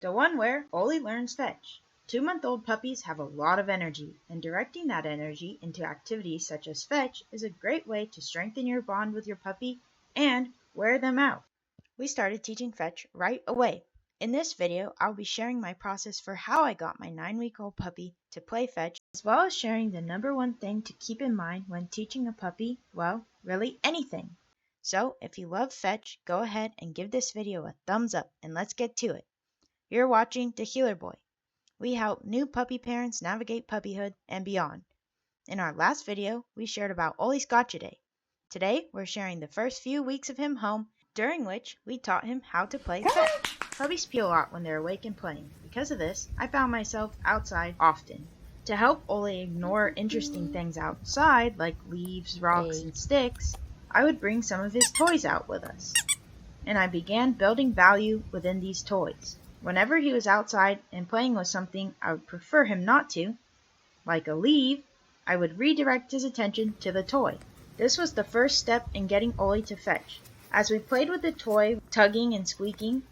The one where Oli learns fetch. 2-month-old puppies have a lot of energy, and directing that energy into activities such as fetch is a great way to strengthen your bond with your puppy and wear them out. We started teaching fetch right away. In this video, I'll be sharing my process for how I got my 9-week-old puppy to play fetch, as well as sharing the number one thing to keep in mind when teaching a puppy, well, really anything. So, if you love fetch, go ahead and give this video a thumbs up and let's get to it. You're watching The Healer Boy. We help new puppy parents navigate puppyhood and beyond. In our last video, we shared about Oli's Gotcha Day. Today, we're sharing the first few weeks of him home, during which we taught him how to play fetch. Puppies pee a lot when they're awake and playing. Because of this, I found myself outside often. To help Oli ignore interesting things outside, like leaves, rocks, and sticks, I would bring some of his toys out with us. And I began building value within these toys. Whenever he was outside and playing with something I would prefer him not to, like a leaf, I would redirect his attention to the toy. This was the first step in getting Oli to fetch. As we played with the toy, tugging and squeaking,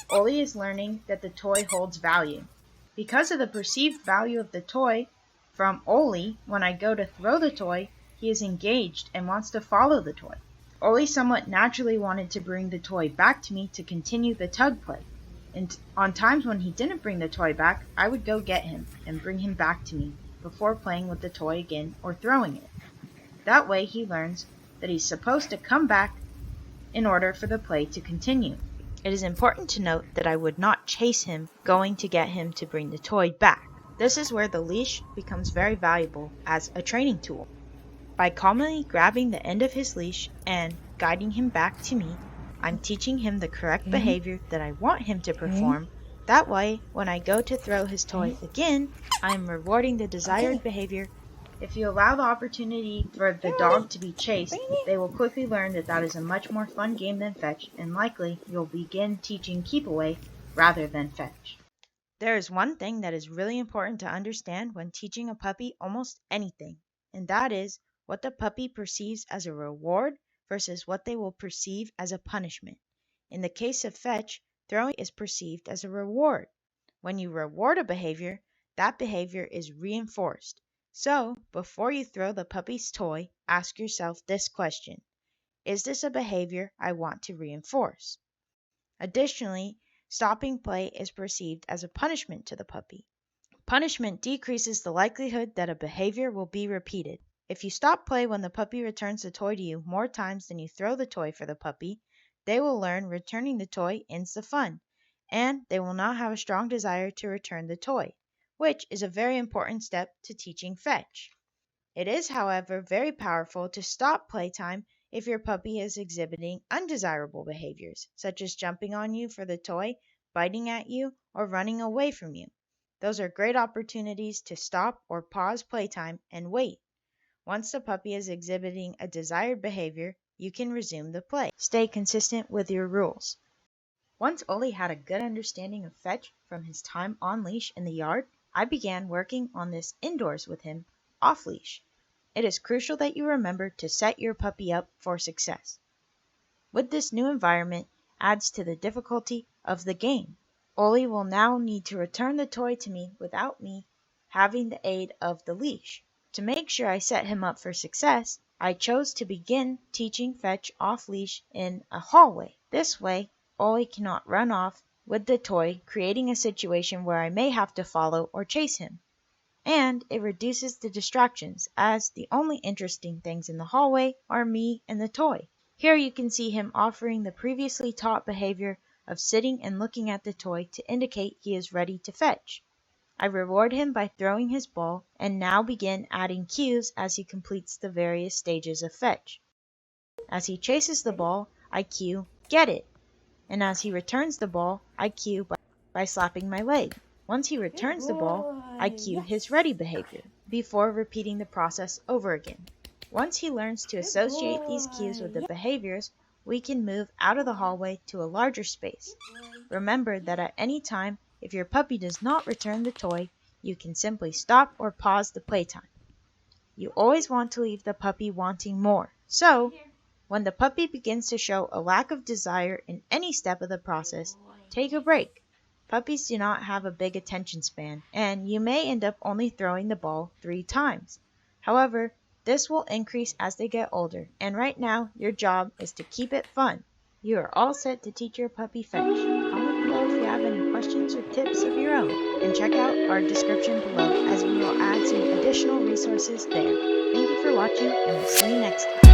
Oli is learning that the toy holds value. Because of the perceived value of the toy from Oli, when I go to throw the toy, he is engaged and wants to follow the toy. Oli somewhat naturally wanted to bring the toy back to me to continue the tug play. And on times when he didn't bring the toy back, I would go get him and bring him back to me before playing with the toy again or throwing it. That way he learns that he's supposed to come back in order for the play to continue. It is important to note that I would not chase him going to get him to bring the toy back. This is where the leash becomes very valuable as a training tool. By calmly grabbing the end of his leash and guiding him back to me, I'm teaching him the correct behavior that I want him to perform. That way, when I go to throw his toy again, I'm rewarding the desired behavior. If you allow the opportunity for the dog to be chased, they will quickly learn that that is a much more fun game than fetch, and likely you'll begin teaching keep away rather than fetch. There is one thing that is really important to understand when teaching a puppy almost anything, and that is what the puppy perceives as a reward versus what they will perceive as a punishment. In the case of fetch, throwing is perceived as a reward. When you reward a behavior, that behavior is reinforced. So, before you throw the puppy's toy, ask yourself this question: is this a behavior I want to reinforce? Additionally, stopping play is perceived as a punishment to the puppy. Punishment decreases the likelihood that a behavior will be repeated. If you stop play when the puppy returns the toy to you more times than you throw the toy for the puppy, they will learn returning the toy ends the fun, and they will not have a strong desire to return the toy, which is a very important step to teaching fetch. It is, however, very powerful to stop playtime if your puppy is exhibiting undesirable behaviors, such as jumping on you for the toy, biting at you, or running away from you. Those are great opportunities to stop or pause playtime and wait. Once the puppy is exhibiting a desired behavior, you can resume the play. Stay consistent with your rules. Once Oli had a good understanding of fetch from his time on leash in the yard, I began working on this indoors with him off leash. It is crucial that you remember to set your puppy up for success. With this new environment adds to the difficulty of the game. Oli will now need to return the toy to me without me having the aid of the leash. To make sure I set him up for success, I chose to begin teaching fetch off leash in a hallway. This way, Oli cannot run off with the toy, creating a situation where I may have to follow or chase him. And it reduces the distractions, as the only interesting things in the hallway are me and the toy. Here you can see him offering the previously taught behavior of sitting and looking at the toy to indicate he is ready to fetch. I reward him by throwing his ball and now begin adding cues as he completes the various stages of fetch. As he chases the ball, I cue, get it. And as he returns the ball, I cue by slapping my leg. Once he returns the ball, I cue his ready behavior, before repeating the process over again. Once he learns to associate these cues with the behaviors, we can move out of the hallway to a larger space. Remember that at any time, if your puppy does not return the toy, you can simply stop or pause the playtime. You always want to leave the puppy wanting more. So, when the puppy begins to show a lack of desire in any step of the process, take a break. Puppies do not have a big attention span, and you may end up only throwing the ball 3 times. However, this will increase as they get older, and right now, your job is to keep it fun. You are all set to teach your puppy fetch. Comment below if you have any questions or tips of your own, and check out our description below as we will add some additional resources there. Thank you for watching, and we'll see you next time.